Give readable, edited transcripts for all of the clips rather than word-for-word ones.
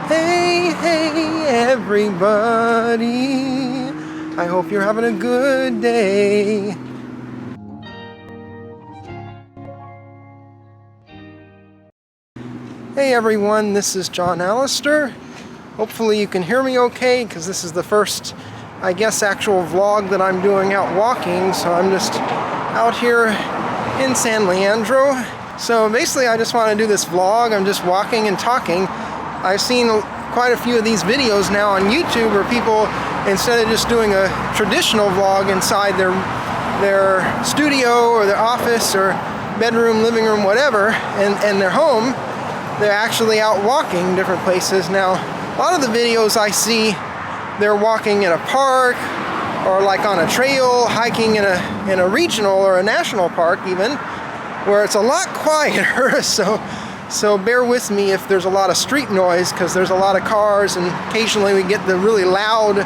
Hey, hey, everybody. I hope you're having a good day. Hey everyone, this is John Allister. Hopefully you can hear me okay, because this is the first, I guess, actual vlog that I'm doing out walking. So I'm just out here in San Leandro. So basically I just want to do this vlog. I'm just walking and talking. I've seen quite a few of these videos now on YouTube where people, instead of just doing a traditional vlog inside their studio or their office or bedroom, living room, whatever, and their home, they're actually out walking different places. Now, a lot of the videos I see, they're walking in a park or like on a trail, hiking in a regional or a national park even, where it's a lot quieter. So bear with me if there's a lot of street noise, because there's a lot of cars, and occasionally we get the really loud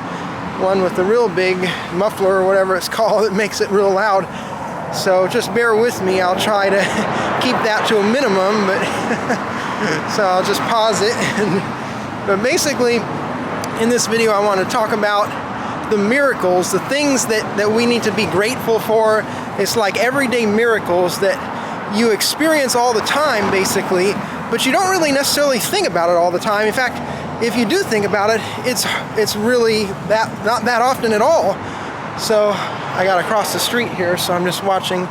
one with the real big muffler or whatever it's called. It makes it real loud. So just bear with me. I'll try to keep that to a minimum, but so I'll just pause it. But basically, in this video, I want to talk about the miracles, the things that we need to be grateful for. It's like everyday miracles that you experience all the time, basically, but you don't really necessarily think about it all the time. In fact, if you do think about it, it's really not that often at all. So I gotta cross the street here, so I'm just watching.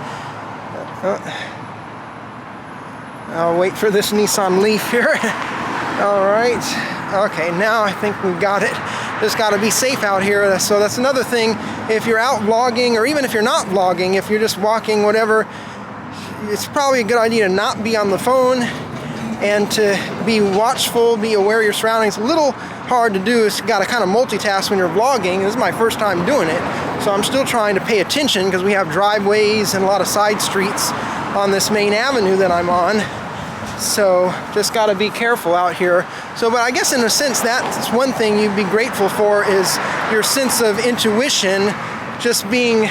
I'll wait for this Nissan Leaf here. All right. Okay, now I think we've got it. Just got to be safe out here. So that's another thing. If you're out vlogging, or even if you're not vlogging, if you're just walking, whatever, it's probably a good idea to not be on the phone and to be watchful, be aware of your surroundings. A little hard to do. It's got to kind of multitask when you're vlogging. This is my first time doing it, so I'm still trying to pay attention because we have driveways and a lot of side streets on this main avenue that I'm on. So just got to be careful out here. So, but I guess in a sense, that's one thing you'd be grateful for, is your sense of intuition, just being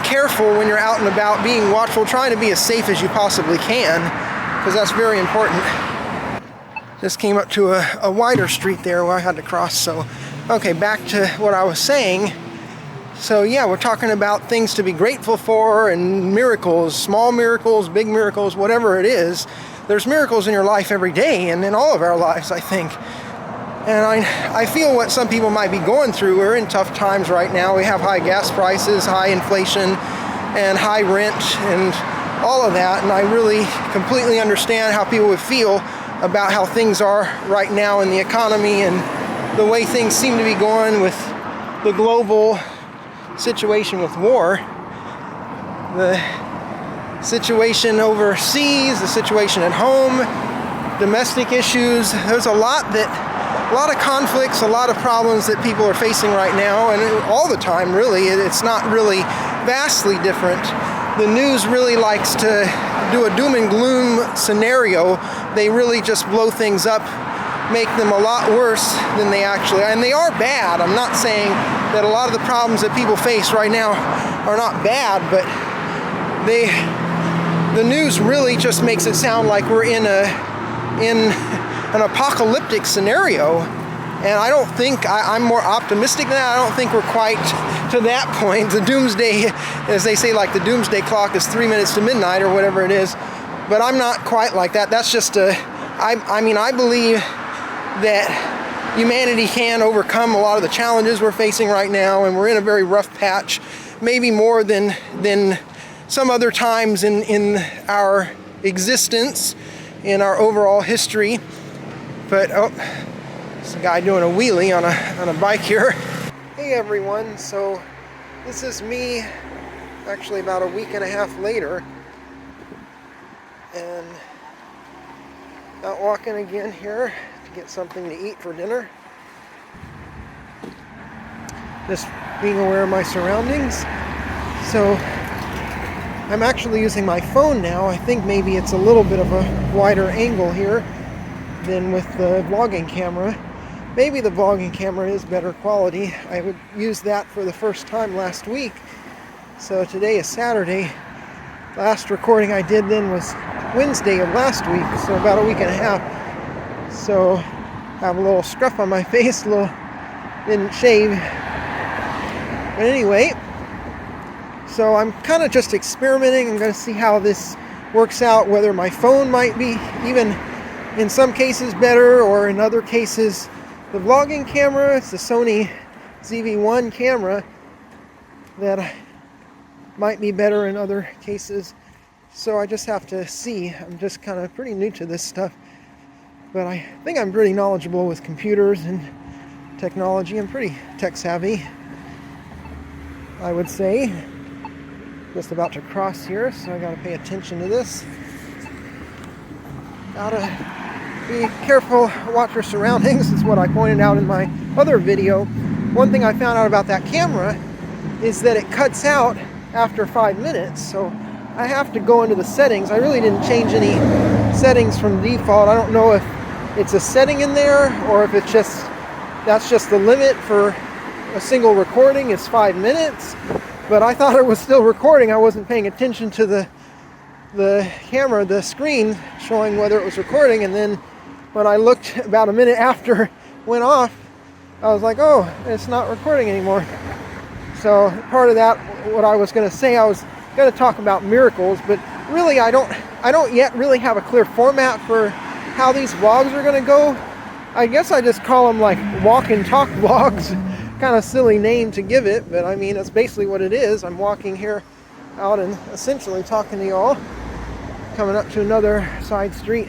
careful when you're out and about, being watchful, trying to be as safe as you possibly can, because that's very important. Just came up to a wider street there where I had to cross. So, okay, back to what I was saying. So yeah, we're talking about things to be grateful for and miracles, small miracles, big miracles, whatever it is. There's miracles in your life every day, and in all of our lives, I think. And I feel what some people might be going through. We're in tough times right now. We have high gas prices, high inflation, and high rent, and all of that. And I really completely understand how people would feel about how things are right now in the economy and the way things seem to be going with the global situation with war, the situation overseas, the situation at home, domestic issues. There's a lot of conflicts, a lot of problems that people are facing right now, and all the time, really. It's not really vastly different. The news really likes to do a doom and gloom scenario. They really just blow things up, make them a lot worse than they actually are. And they are bad. I'm not saying that a lot of the problems that people face right now are not bad, but the news really just makes it sound like we're in an apocalyptic scenario. And I don't think, I'm more optimistic than that. I don't think we're quite to that point. The doomsday, as they say, like the doomsday clock is 3 minutes to midnight or whatever it is. But I'm not quite like that. That's just I believe that humanity can overcome a lot of the challenges we're facing right now, and we're in a very rough patch, maybe more than some other times in our existence, in our overall history. But there's a guy doing a wheelie on a bike here. Hey everyone, so this is me actually about a week and a half later, and out walking again here to get something to eat for dinner. Just being aware of my surroundings. So I'm actually using my phone now. I think maybe it's a little bit of a wider angle here than with the vlogging camera. Maybe the vlogging camera is better quality. I would use that for the first time last week. So today is Saturday. Last recording I did then was Wednesday of last week, so about a week and a half. So have a little scruff on my face, didn't shave. But anyway, so I'm kind of just experimenting. I'm going to see how this works out, whether my phone might be even in some cases better, or in other cases the vlogging camera. It's the Sony ZV-1 camera that might be better in other cases. So I just have to see. I'm just kind of pretty new to this stuff, but I think I'm pretty knowledgeable with computers and technology. I'm pretty tech savvy, I would say. Just about to cross here, so I gotta pay attention to this. Gotta be careful, watch your surroundings. Is what I pointed out in my other video. One thing I found out about that camera is that it cuts out after 5 minutes, so I have to go into the settings. I really didn't change any settings from default. I don't know if it's a setting in there or if it's just, that's just the limit for a single recording is 5 minutes. But I thought it was still recording. I wasn't paying attention to the camera, the screen showing whether it was recording. And then when I looked about a minute after it went off, I was like, oh, it's not recording anymore. So part of that, what I was going to say, I was going to talk about miracles, but really I don't yet really have a clear format for how these vlogs are going to go. I guess I just call them like walk and talk vlogs. Kind of silly name to give it, but I mean, that's basically what it is. I'm walking here out and essentially talking to y'all. Coming up to another side street.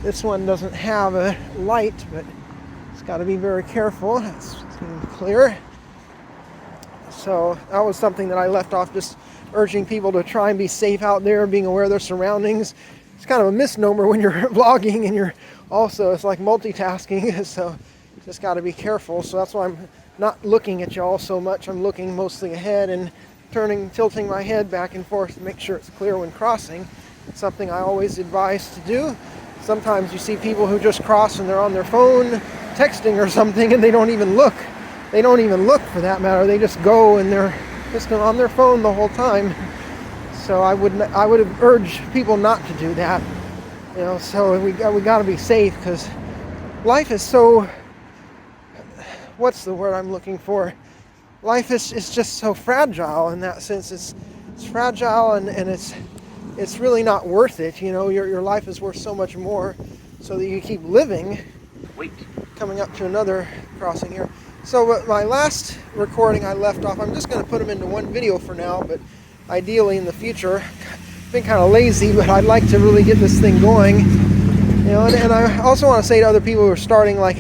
This one doesn't have a light, but it's got to be very careful. It's clear. So that was something that I left off, just urging people to try and be safe out there, being aware of their surroundings. It's kind of a misnomer when you're vlogging and you're also, it's like multitasking, so just got to be careful. So that's why I'm not looking at y'all so much. I'm looking mostly ahead and tilting my head back and forth to make sure it's clear when crossing. It's something I always advise to do. Sometimes you see people who just cross and they're on their phone texting or something and they don't even look. They don't even look, for that matter. They just go and they're just on their phone the whole time. So I would urge people not to do that. You know, so we got to be safe, because life is so, what's the word I'm looking for? Life is just so fragile in that sense. It's fragile, and it's really not worth it. You know, your life is worth so much more, so that you keep living. Wait. Coming up to another crossing here. So my last recording I left off, I'm just going to put them into one video for now, but ideally in the future, I've been kind of lazy, but I'd like to really get this thing going. You know, and I also want to say to other people who are starting, like,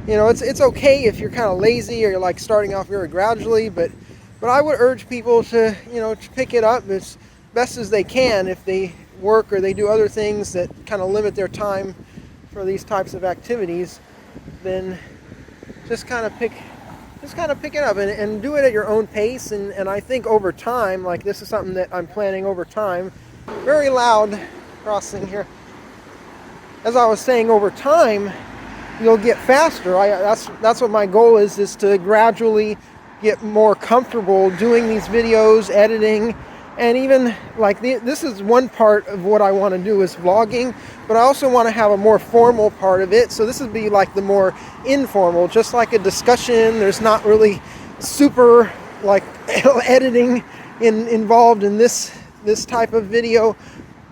you know, it's okay if you're kind of lazy or you're like starting off very gradually, but I would urge people to, you know, to pick it up as best as they can. If they work or they do other things that kind of limit their time for these types of activities, then just kind of pick it up and do it at your own pace. And I think over time, like, this is something that I'm planning over time. Very loud crossing here. As I was saying, over time, you'll get faster. That's what my goal is to gradually get more comfortable doing these videos, editing, and even like this is one part of what I want to do is vlogging, but I also want to have a more formal part of it. So this would be like the more informal, just like a discussion. There's not really super like editing involved in this type of video.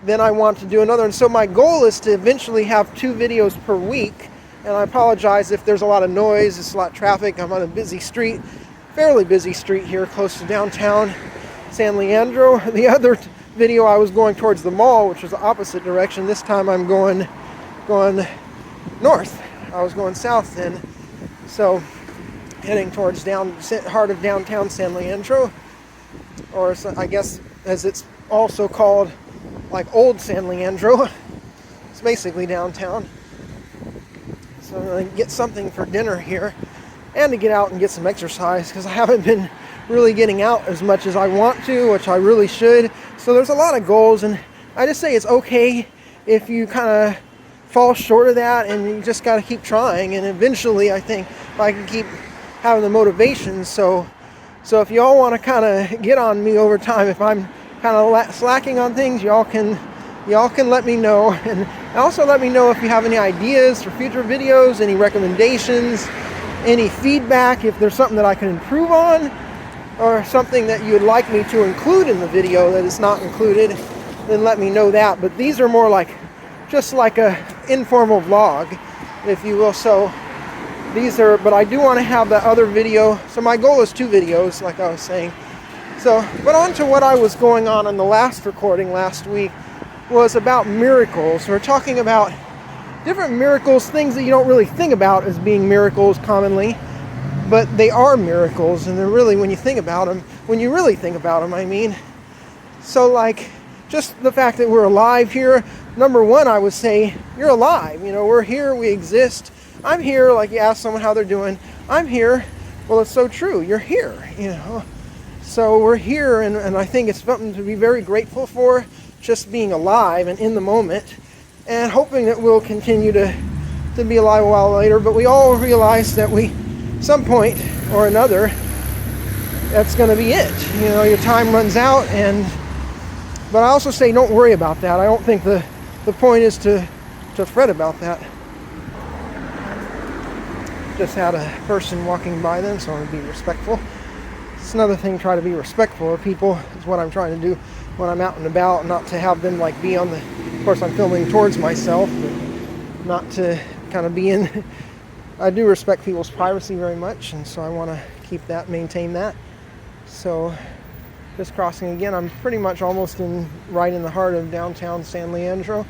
Then I want to do another, and so my goal is to eventually have 2 videos per week. And I apologize if there's a lot of noise, it's a lot of traffic. I'm on a busy street, fairly busy street here close to downtown San Leandro. The other video I was going towards the mall, which was the opposite direction. This time I'm going north. I was going south then. So heading towards heart of downtown San Leandro, or I guess as it's also called, like Old San Leandro. It's basically downtown. So I'm going to get something for dinner here and to get out and get some exercise, because I haven't been really getting out as much as I want to, which I really should. So there's a lot of goals, and I just say it's okay if you kind of fall short of that, and you just got to keep trying. And eventually, I think, if I can keep having the motivation, so if y'all want to kind of get on me over time, if I'm kind of slacking on things, y'all can y'all can let me know. And also let me know if you have any ideas for future videos, any recommendations, any feedback, if there's something that I can improve on, or something that you'd like me to include in the video that is not included, then let me know that. But these are more like, just like a informal vlog, if you will. So these are, but I do want to have that other video. So my goal is 2 videos, like I was saying. So, but on to what I was going on in the last recording last week was about miracles. We're talking about different miracles, things that you don't really think about as being miracles commonly, but they are miracles, and they're really, when you think about them, when you really think about them, I mean. So like, just the fact that we're alive here, number one, I would say, you're alive. You know, we're here, we exist. I'm here, like you ask someone how they're doing. I'm here. Well, it's so true. You're here, you know. So we're here, and I think it's something to be very grateful for, just being alive and in the moment, and hoping that we'll continue to be alive a while later. But we all realize that we, some point or another, that's going to be it. You know, your time runs out, but I also say don't worry about that. I don't think the point is to fret about that. Just had a person walking by then, so I want to be respectful. It's another thing, try to be respectful of people, is what I'm trying to do when I'm out and about, not to have them like be on the, of course I'm filming towards myself, but not to kind of be in. I do respect people's privacy very much, and so I want to keep that, maintain that. So just crossing again, I'm pretty much almost right in the heart of downtown San Leandro.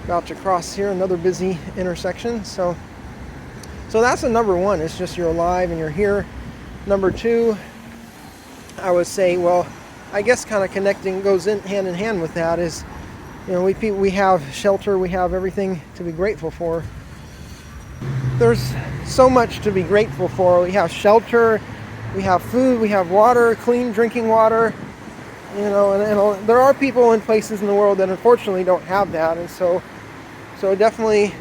About to cross here, another busy intersection. So that's the number one. It's just you're alive and you're here. Number 2, I would say, well, I guess kind of connecting goes hand in hand with that is, you know, we have shelter, we have everything to be grateful for. There's so much to be grateful for. We have shelter, we have food, we have water, clean drinking water. You know, and there are people in places in the world that unfortunately don't have that, and so definitely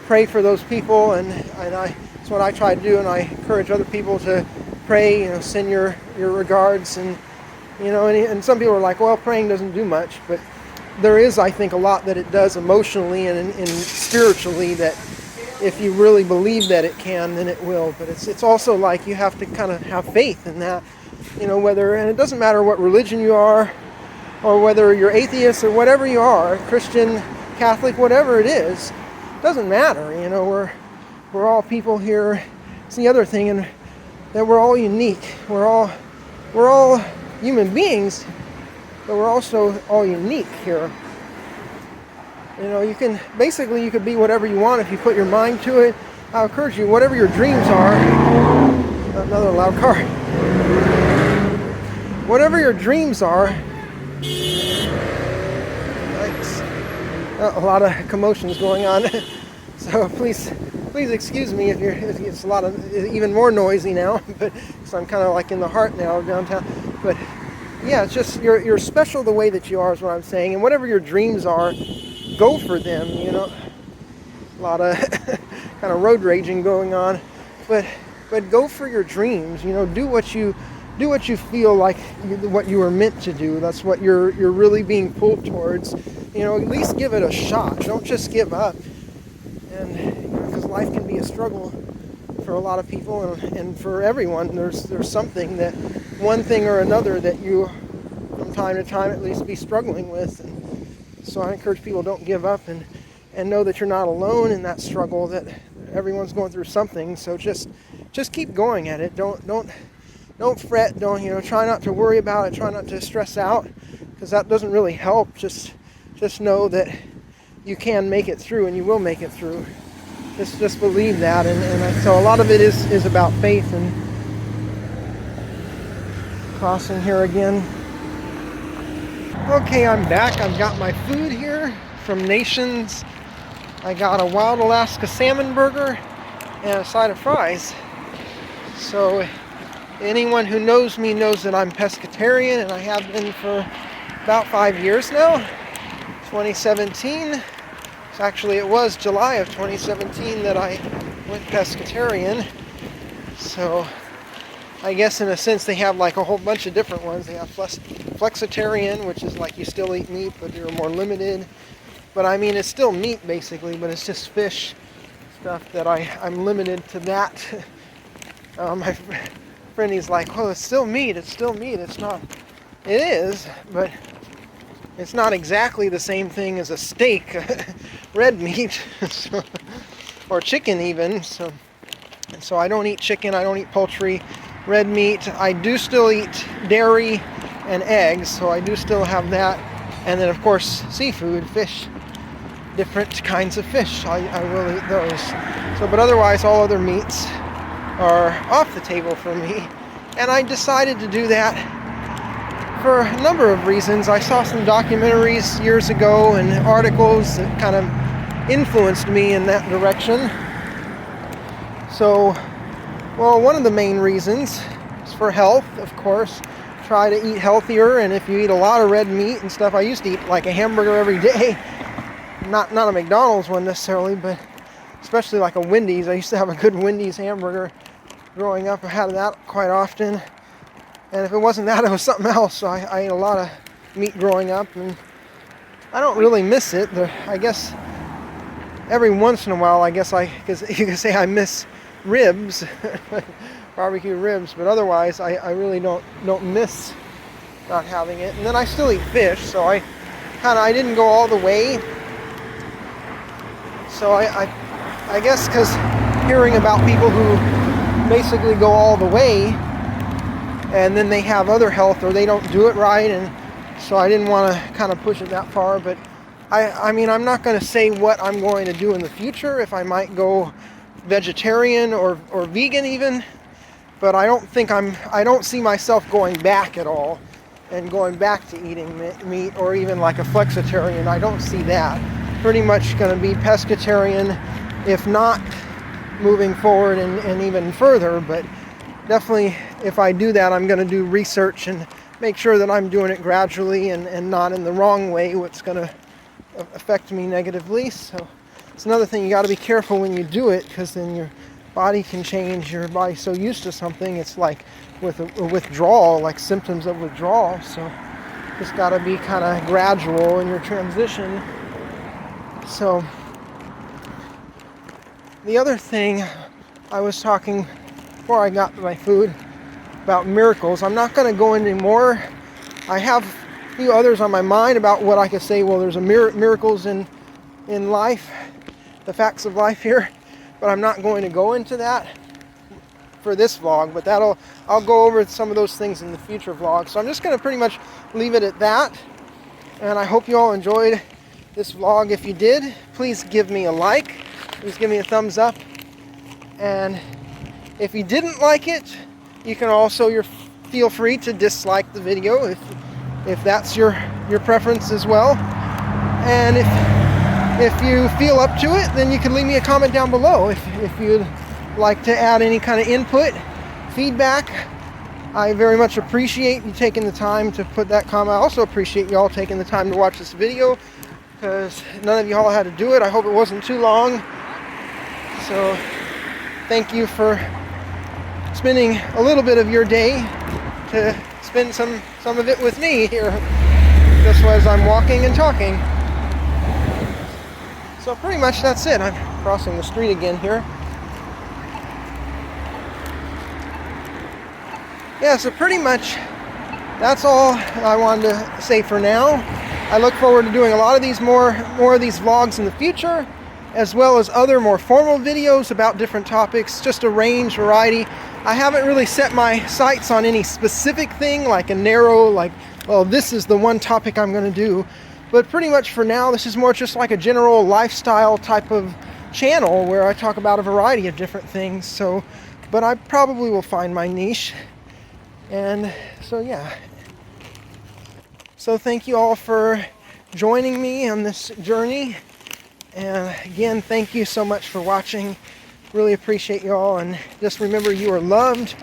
pray for those people, and that's what I try to do, and I encourage other people to pray. You know, send your regards, and you know, and some people are like, well, praying doesn't do much, but there is, I think, a lot that it does emotionally and spiritually, that if you really believe that it can, then it will. But it's also like you have to kind of have faith in that. You know, and it doesn't matter what religion you are, or whether you're atheist or whatever you are, Christian, Catholic, whatever it is, doesn't matter. You know, we're all people here. It's the other thing, and that we're all unique. We're all human beings, but we're also all unique here. You know, you could be whatever you want if you put your mind to it. I encourage you, whatever your dreams are. Another loud car. Whatever your dreams are. Thanks. A lot of commotions going on. So please excuse me if it's a lot of, even more noisy now, but so I'm kind of like in the heart now of downtown. But yeah, it's just you're special the way that you are is what I'm saying, and whatever your dreams are, go for them. You know, a lot of kind of road raging going on, but go for your dreams. You know, do what you feel like what you were meant to do. That's what you're really being pulled towards. You know, at least give it a shot. Don't just give up. And because life can be a struggle for a lot of people, and for everyone, there's something, that one thing or another that you, from time to time at least, be struggling with. And so I encourage people, don't give up, and know that you're not alone in that struggle, that everyone's going through something. So just keep going at it. Don't fret. Don't, try not to worry about it. Try not to stress out, because that doesn't really help. Just know that you can make it through, and you will make it through. Just believe that, and so a lot of it is about faith. And crossing here again. Okay, I'm back. I've got my food here from Nations. I got a wild Alaska salmon burger and a side of fries. So anyone who knows me knows that I'm pescatarian, and I have been for about 5 years now. 2017. Actually, it was July of 2017 that I went pescatarian. So I guess in a sense they have like a whole bunch of different ones. They have flexitarian, which is like you still eat meat, but you're more limited. But I mean, it's still meat basically, but it's just fish stuff that I'm limited to that. My friend, he's like, well, it's still meat. It's still meat. It's not. It is, but it's not exactly the same thing as a steak, red meat, so, or chicken even. So I don't eat chicken. I don't eat poultry, red meat. I do still eat dairy and eggs, so I do still have that. And then of course seafood, fish, different kinds of fish. I will eat those. So, but otherwise, all other meats are off the table for me. And I decided to do that for a number of reasons. I saw some documentaries years ago and articles that kind of influenced me in that direction. So, well, one of the main reasons is for health, of course. Try to eat healthier, and if you eat a lot of red meat and stuff, I used to eat like a hamburger every day. Not a McDonald's one necessarily, but especially like a Wendy's. I used to have a good Wendy's hamburger growing up. I had that quite often. And if it wasn't that, it was something else. So I ate a lot of meat growing up, and I don't really miss it. I guess every once in a while, because you can say I miss ribs, barbecue ribs, but otherwise I really don't miss not having it. And then I still eat fish, so I didn't go all the way. So I guess because hearing about people who basically go all the way and then they have other health or they don't do it right, and so I didn't want to kind of push it that far. But I mean, I'm not going to say what I'm going to do in the future, if I might go vegetarian or vegan even, but I don't see myself going back at all and going back to eating meat or even like a flexitarian. I don't see that. Pretty much going to be pescatarian, if not moving forward and even further. But definitely, if I do that, I'm going to do research and make sure that I'm doing it gradually and not in the wrong way, what's going to affect me negatively. So it's another thing, you got to be careful when you do it, because then your body can change. Your body's so used to something, it's like with a withdrawal, like symptoms of withdrawal. So it's got to be kind of gradual in your transition. So the other thing, I was talking before I got to my food about miracles. I'm not going to go into more. I have a few others on my mind about what I could say. Well, there's miracles in life, the facts of life here, but I'm not going to go into that for this vlog. But I'll go over some of those things in the future vlogs. So I'm just going to pretty much leave it at that. And I hope you all enjoyed this vlog. If you did, please give me a like. Please give me a thumbs up. And if you didn't like it, you can also feel free to dislike the video if that's your preference as well. And if you feel up to it, then you can leave me a comment down below. If you'd like to add any kind of input, feedback, I very much appreciate you taking the time to put that comment. I also appreciate you all taking the time to watch this video, because none of you all had to do it. I hope it wasn't too long. So thank you for spending a little bit of your day to spend some of it with me here, just as I'm walking and talking. So pretty much that's it. I'm crossing the street again here. Yeah, so pretty much that's all I wanted to say for now. I look forward to doing a lot of these more of these vlogs in the future, as well as other more formal videos about different topics, just a range, variety. I haven't really set my sights on any specific thing, like a narrow, like, well, this is the one topic I'm going to do. But pretty much for now, this is more just like a general lifestyle type of channel where I talk about a variety of different things. So, but I probably will find my niche. And so, yeah. So thank you all for joining me on this journey. And again, thank you so much for watching. Really appreciate you all. And just remember, you are loved,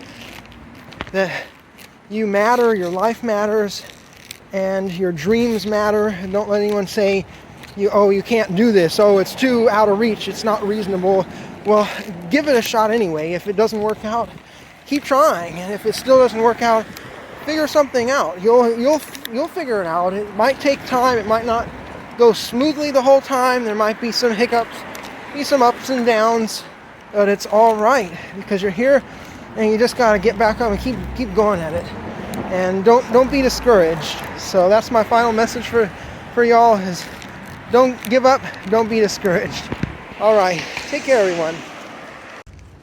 that you matter, your life matters, and your dreams matter. And don't let anyone say, you can't do this. Oh, it's too out of reach. It's not reasonable. Well, give it a shot anyway. If it doesn't work out, keep trying. And if it still doesn't work out, figure something out. You'll figure it out. It might take time. It might not go smoothly the whole time. There might be some hiccups, be some ups and downs, but it's all right because you're here, and you just gotta get back up and keep going at it. And don't be discouraged. So that's my final message for y'all is don't give up, don't be discouraged. All right, take care, everyone.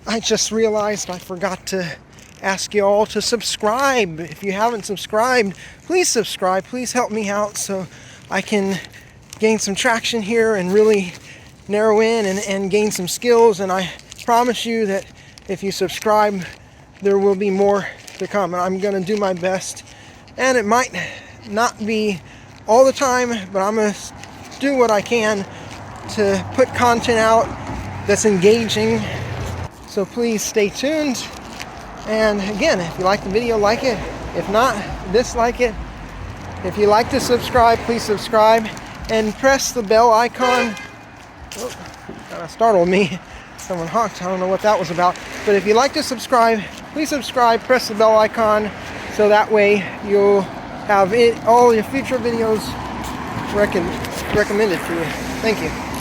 I just realized I forgot to ask you all to subscribe. If you haven't subscribed, please subscribe. Please help me out so I can gain some traction here and really narrow in and gain some skills. And I promise you that if you subscribe, there will be more to come. And I'm going to do my best. And it might not be all the time, but I'm going to do what I can to put content out that's engaging. So please stay tuned. And again, if you like the video, like it. If not, dislike it. If you like to subscribe, please subscribe and press the bell icon. Oh, kind of startled me. Someone honked. I don't know what that was about. But if you like to subscribe, please subscribe, press the bell icon, so that way you'll have all your future videos recommended for you. Thank you.